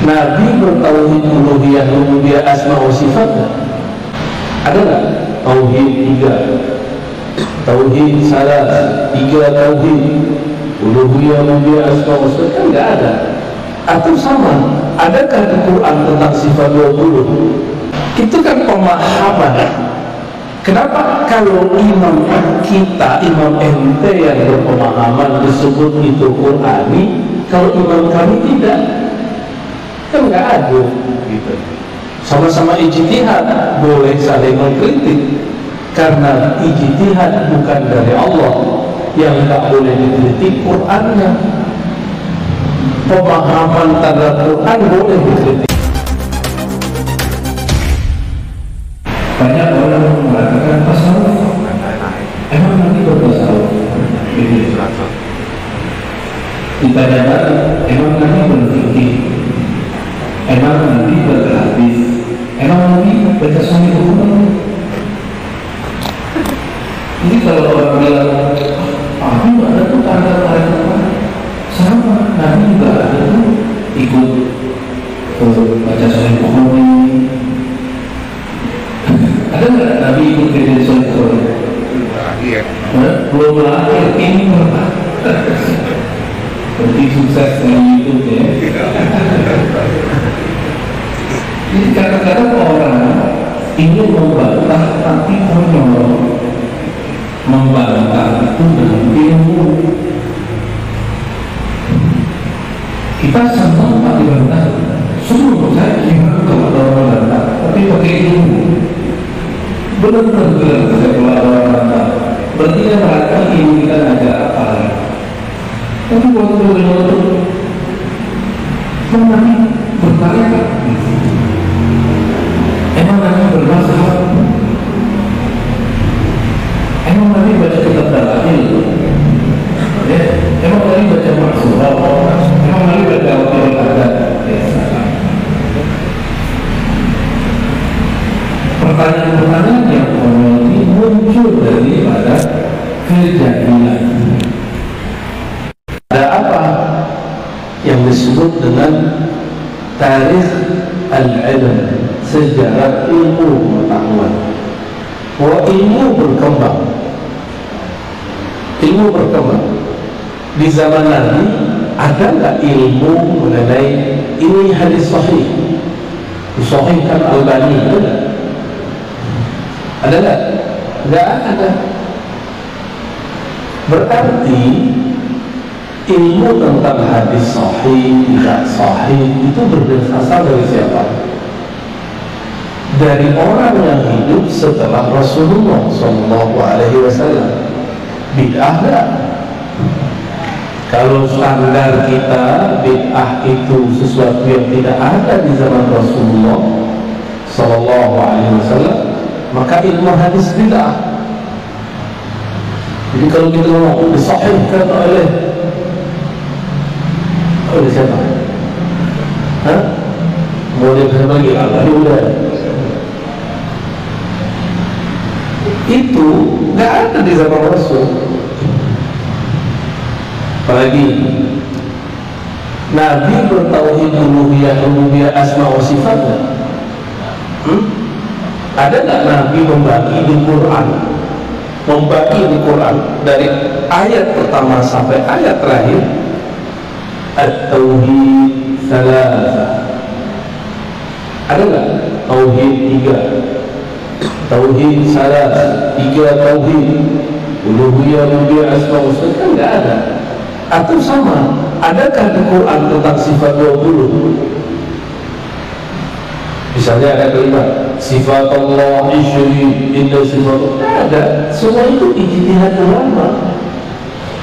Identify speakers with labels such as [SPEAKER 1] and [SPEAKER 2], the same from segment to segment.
[SPEAKER 1] Nabi bertauhid uluhiyah, rububiyah, asma wa sifat. Ada nggak? Tauhid 3, tauhid salat 3, tauhid uluhiyah, rububiyah, asma wa sifat, kan nggak ada. Atau sama, adakah di Quran tentang sifat 20? Itu kan pemahaman. Kenapa kalau imam kita, imam ente yang berpemahaman disebut itu Qur'ani, kalau imam kami tidak? Kan nggak ada gitu. Sama-sama ijtihad, boleh saling mengkritik, karena ijtihad bukan dari Allah. Yang nggak boleh dikritik Qur'annya. Pemahaman tanda Quran boleh dikritik.
[SPEAKER 2] Banyak orang mengatakan tasawuf, emang nanti bertasawuf? Ditanya, emang nanti berfikir, emang nanti berhadis, emang nanti baca sunnah hukum. Jadi kalau orang bilang, aku nggak ada tuh tanda-tanda, sama, nanti juga ada tuh ikut baca sunnah hukum. Ada nggak Nabi ikut kejadian soleh? Belum lahir, ini pernah. Seperti sukses di YouTube ya. Jadi kadang-kadang orang ingin membantah tapi konyol. Membantah itu dengan ilmu. Kita senang tak dibantah. Sungguh saya gimana kalau orang membantah, tapi pakai ilmu. Benar-benar bisa keluar orang-orang. Berarti kan berarti ilmu kita ada apa? Tapi waktu benar-benar emang nanti berkarya kan? Emang nanti bermasalah? Emang nanti baca kitab dalil? Ya, emang nanti baca maksurah? Emang nanti baca wakil adat? Pertanyaan-pertanyaan yang ini muncul daripada kejahilan.
[SPEAKER 1] Ada apa yang disebut dengan tarikh al-ilm, sejarah ilmu pengetahuan. Bahwa ilmu berkembang. Ilmu berkembang. Di zaman Nabi ada nggak ilmu mengenai ini hadis sahih? Disahihkan Al-Albani, ada nggak? Nggak ada. Berarti ilmu tentang hadis sahih, tidak sahih itu berasal dari siapa? Dari orang yang hidup setelah Rasulullah SAW. Bid'ah nggak? Kalau standar kita bid'ah itu sesuatu yang tidak ada di zaman Rasulullah SAW, maka ilmu hadis bid'ah. Jadi kalau kita ngomong disahihkan oleh siapa? Hah? Mau dia bisa bagi Allah udah. Itu nggak ada di zaman Rasul. Apalagi Nabi bertauhid uluhiyah, rububiyah, asma wa sifat. Ada nggak Nabi membagi di Quran? Membagi di Quran dari ayat pertama sampai ayat terakhir. At-tauhid salasah. Ada nggak? Tauhid 3, tauhid salasah 3, tauhid uluhiyah, rububiyah, asma wa sifat, kan nggak ada. Atau sama, adakah di Quran tentang sifat 20? Misalnya ada kalimat sifat Allah isyri, indah sifat Allah, ada. Semua itu ijtihad ulama.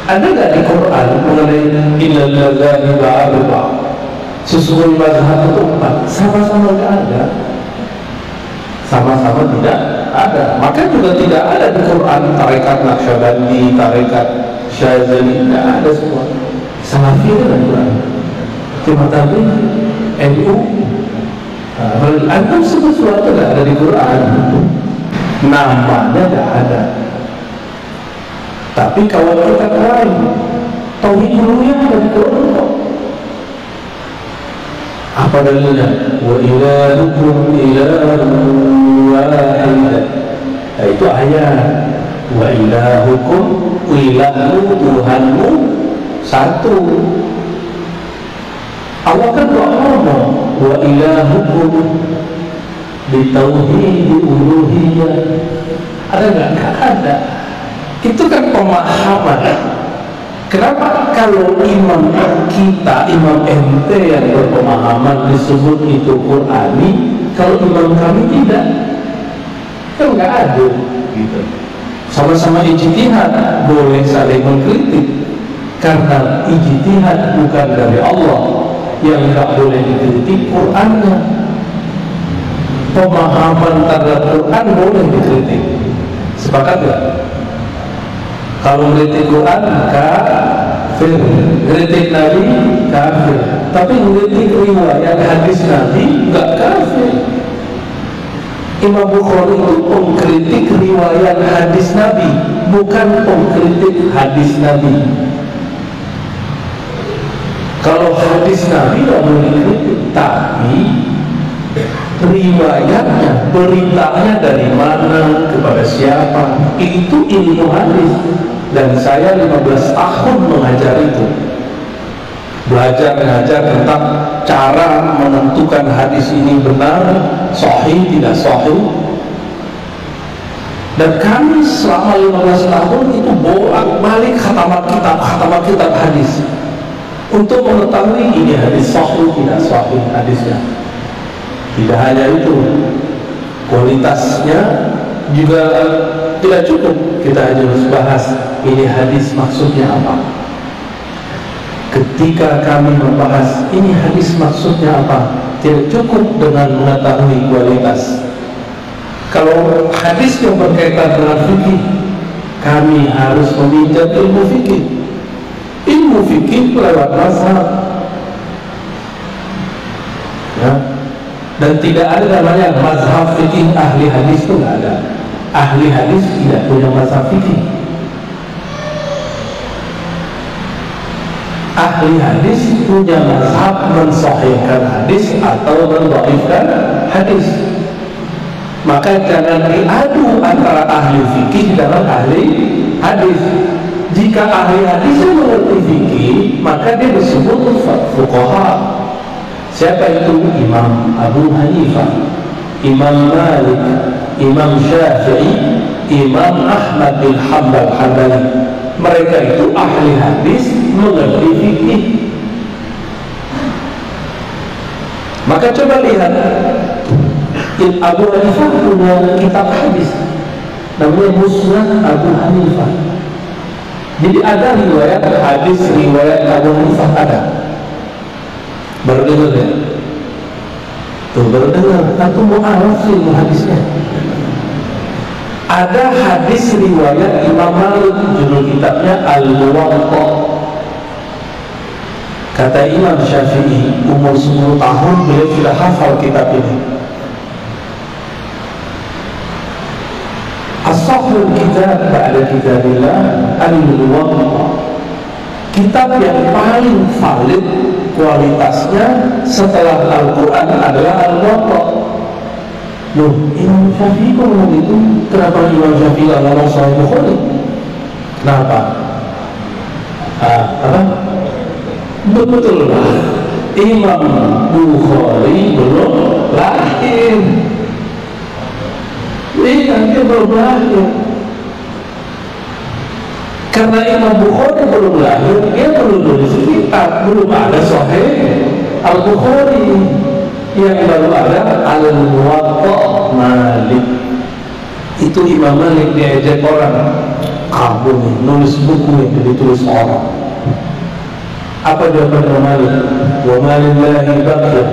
[SPEAKER 1] Ada nggak di Quran mengenai innal madzhabi arba'? Sesungguhnya mazhab itu 4. Sama-sama nggak ada. Sama-sama tidak ada. Maka juga tidak ada di Quran tarekat Naqsyabandi, tarekat Syazali, tidak ada semua. Salafi itu ada Quran. Cuma tapi NU. Antum sesuatu nggak ada di Quran. Namanya nggak ada. Tapi kalau kita lain, tauhid uluhiyah ada di Quran kok. Apa dalilnya? Wa ilahukum ilahun wahid. Nah, itu ayat. Wa ilahukum, ilahmu, Tuhanmu satu. Allah kan ngomong wa ilahukum bitauhid uluhiyah. Ada nggak? Nggak ada. Itu kan pemahaman. Kenapa kalau imam kita, imam ente yang berpemahaman disebut itu Qur'ani, kalau imam kami tidak? Kan nggak ada gitu. Sama-sama ijtihad, boleh saling mengkritik, karena ijtihad bukan dari Allah. Yang nggak boleh dikritik Qur'annya. Pemahaman terhadap Quran boleh dikritik. Sepakat nggak? Kalau kritik Quran kafir, kritik Nabi kafir. Tapi kritik riwayat hadis Nabi nggak kafir. Imam Bukhari itu pengkritik riwayat hadis Nabi, bukan pengkritik hadis Nabi. Kalau hadis Nabi nggak boleh dikritik, tapi riwayatnya, beritanya dari mana, kepada siapa, itu ilmu hadis. Dan saya 15 tahun mengajar itu, belajar mengajar tentang cara menentukan hadis ini benar, sahih, tidak sahih. Dan kami selama 15 tahun itu bolak-balik khatamah kitab hadis untuk mengetahui ini hadis sahih, tidak sahih hadisnya. Tidak hanya itu, kualitasnya juga tidak cukup. Kita harus bahas ini hadis maksudnya apa. Ketika kami membahas ini hadis maksudnya apa, tidak cukup dengan mengetahui kualitas. Kalau hadis yang berkaitan dengan fikih, kami harus meminjam ilmu fikih. Ilmu fikih lewat mazhab, ya. Dan tidak ada namanya mazhab fikih ahli hadis, itu tidak ada. Ahli hadis tidak punya mazhab fikih. Ahli hadis punya mazhab mensahihkan hadis atau mendhaifkan hadis. Maka jangan diadu antara ahli fikih dengan ahli hadis. Jika ahli hadisnya mengerti fikih, maka dia disebut fuqaha. Siapa itu? Imam Abu Hanifah, Imam Malik, Imam Syafi'i, Imam Ahmad bin Hanbal. Mereka itu ahli hadis, mengerti fikih. Maka coba lihat, Abu Hanifah punya kitab hadis namanya Musnad Abu Hanifah. Jadi ada riwayat hadis, riwayat Abu Hanifah ada. Baru dengar ya? Tuh baru dengar, antum mau araf sih hadisnya. Ada hadis riwayat Imam Malik, judul kitabnya Al-Muwatta. Kata Imam Syafi'i, umur 10 tahun beliau sudah hafal kitab ini. As-sahul kitab ba'da kitabillah Al-Muwatta. Kitab yang paling valid kualitasnya setelah Al-Quran adalah Al-Muwatta. Loh, Imam Syafi'i kok ngomong itu? Kenapa Imam Syafi'i nggak ngomong Sahih Bukhari? Kenapa? Apa? Betul lah, Imam Bukhari belum lahir. Dia belum lahir. Karena Imam Bukhari belum lahir, dia belum nulis kitab, belum ada Sahih Al-Bukhari. Yang baru ada Al-Muwatta Malik. Itu Imam Malik diajak orang, kamu nih nulis buku yang ditulis orang. Apa jawaban Imam Malik? Wa malillahi baqiyah.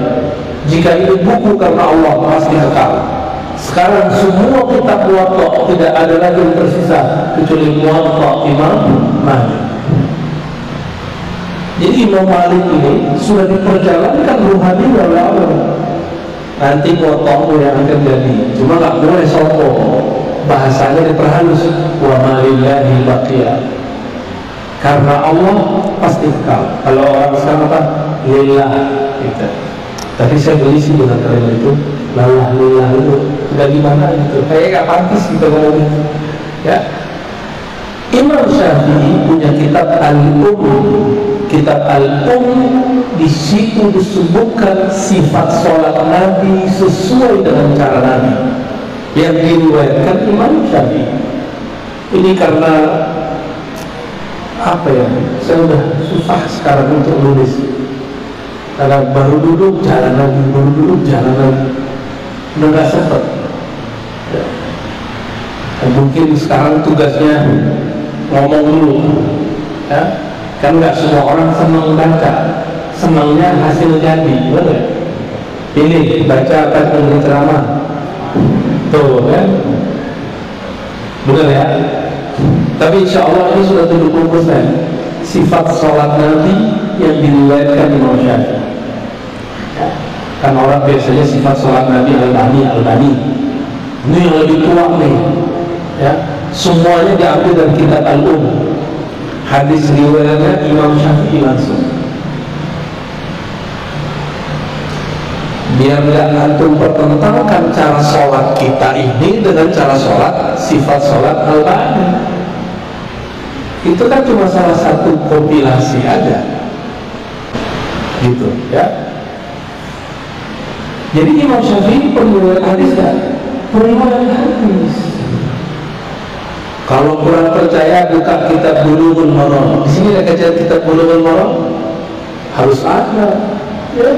[SPEAKER 1] Jika itu buku karena Allah pasti kekal. Sekarang semua kitab Muwatta tidak ada lagi yang tersisa kecuali Muwatta Imam Malik. Jadi Imam Malik ini sudah diperjalankan ruhani oleh Allah. Nanti Muwattamu yang akan jadi, cuma nggak boleh sombong. Bahasanya diperhalus, wa malillahi baqiyah. Karena Allah pasti kekal. Kalau orang sekarang apa? Lillah gitu. Tapi saya beli sih dengan kalimat itu, lalah itu nggak gimana gitu, kayak nggak pantas kita ngomongin. Ya, Imam Syafi'i punya kitab Kitab di situ disebutkan sifat sholat Nabi sesuai dengan cara Nabi yang diriwayatkan Imam Syafi'i. Ini karena apa ya? Saya udah susah sekarang untuk nulis. Karena baru duduk jalan lagi, udah gak sempet ya. Mungkin sekarang tugasnya ngomong dulu ya. Kan gak semua orang senang baca, senangnya hasil jadi, bener? Ini baca apa yang ceramah tuh kan, bener ya. Tapi insya Allah ini sudah 70% sifat sholat Nabi yang diriwayatkan Imam Syafi'i. Kan orang biasanya sifat sholat Nabi Al-Bani ini yang lebih tua nih ya. Semuanya diambil dari kitab hadis riwayatnya Imam Syafi'i langsung. Biar nggak antum pertentangkan cara sholat kita ini dengan cara sholat sifat sholat Al-Bani. Itu kan cuma salah satu kompilasi aja gitu ya. Jadi Imam Syafi'i periwayat hadis kan? Periwayat hadis. Kalau kurang percaya buka kitab Bulughul Maram. Di sini ada kajian kitab Bulughul Maram. Harus ada. Ya.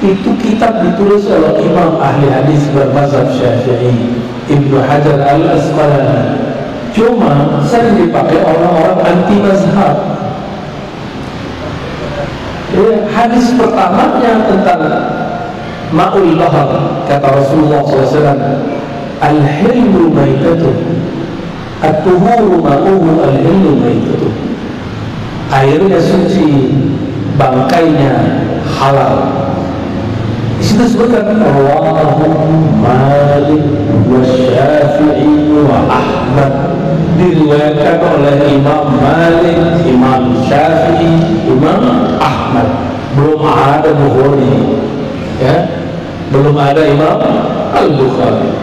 [SPEAKER 1] Itu kitab ditulis oleh Imam ahli hadis bermazhab Syafi'i, Ibnu Hajar Al-Asqalani. Cuma sering dipakai orang-orang anti mazhab. Ya, hadis pertamanya tentang ma'ul bahar, kata Rasulullah SAW, al-hilmu maitatuh, at-tuhuru ma'uhu al-hilmu maitatuh. Airnya suci, bangkainya halal. Di situ disebutkan rawahu Malik wa Syafi'i wa Ahmad, diriwayatkan oleh Imam Malik, Imam Syafi'i, Imam Ahmad. Belum ada Bukhari ya, belum ada Imam Al-Bukhari.